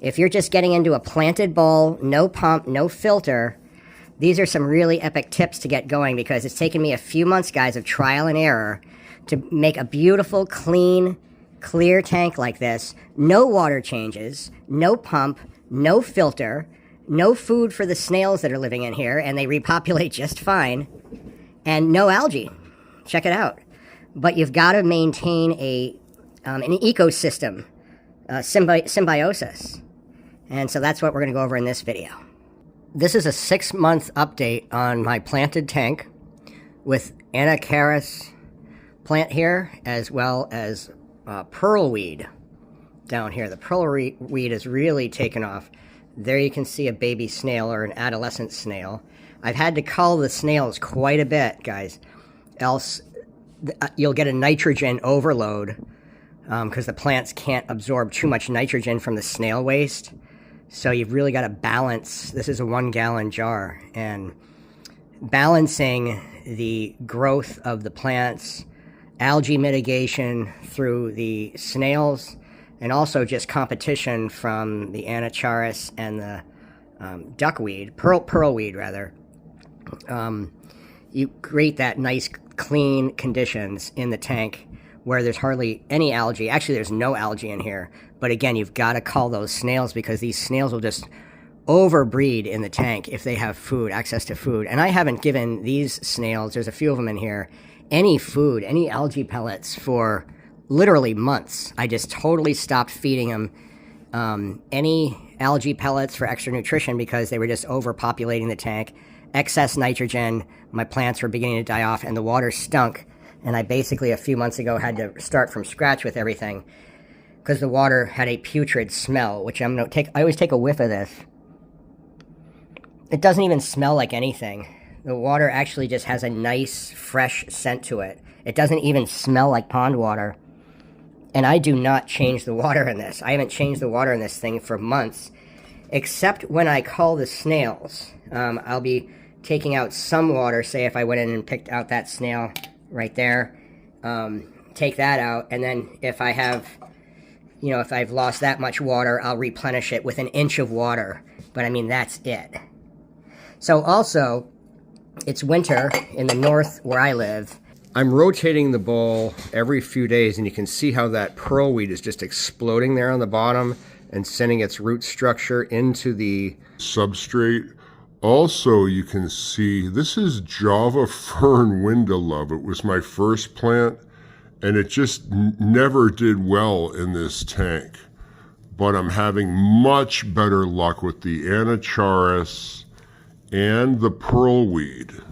If you're just getting into a planted bowl, no pump, no filter, these are some really epic tips to get going, because it's taken me a few months, guys, of trial and error to make a beautiful, clean, clear tank like this. No water changes, no pump, no filter, no food for the snails that are living in here, and they repopulate just fine, and no algae. Check it out. But you've got to maintain an ecosystem, symbiosis. And so that's what we're going to go over in this video. This is a 6-month update on my planted tank with anacharis plant here, as well as pearlweed down here. The pearlweed has really taken off. There you can see a baby snail, or an adolescent snail. I've had to cull the snails quite a bit, guys, else you'll get a nitrogen overload, because the plants can't absorb too much nitrogen from the snail waste. So you've really got to balance. This is a 1-gallon jar, and balancing the growth of the plants, algae mitigation through the snails, and also just competition from the anacharis and the duckweed, pearlweed rather. You create that nice clean conditions in the tank where there's hardly any algae. Actually, there's no algae in here. But again, you've got to cull those snails, because these snails will just overbreed in the tank if they have food, access to food. And I haven't given these snails, there's a few of them in here, any food, any algae pellets for literally months. I just totally stopped feeding them any algae pellets for extra nutrition, because they were just overpopulating the tank. Excess nitrogen, my plants were beginning to die off, and the water stunk. And I basically, a few months ago, had to start from scratch with everything, because the water had a putrid smell, which I'm going to take. I always take a whiff of this. It doesn't even smell like anything. The water actually just has a nice, fresh scent to it. It doesn't even smell like pond water. And I do not change the water in this. I haven't changed the water in this thing for months, except when I cull the snails. I'll be taking out some water. Say if I went in and picked out that snail right there, take that out, and then if I have, if I've lost that much water, I'll replenish it with an inch of water. But I mean, that's it. So also, it's winter in the north where I live. I'm rotating the bowl every few days, and you can see how that pearlweed is just exploding there on the bottom and sending its root structure into the substrate. Also, you can see this is Java Fern Windalove. It was my first plant, and it just never did well in this tank. But I'm having much better luck with the anacharis and the pearlweed.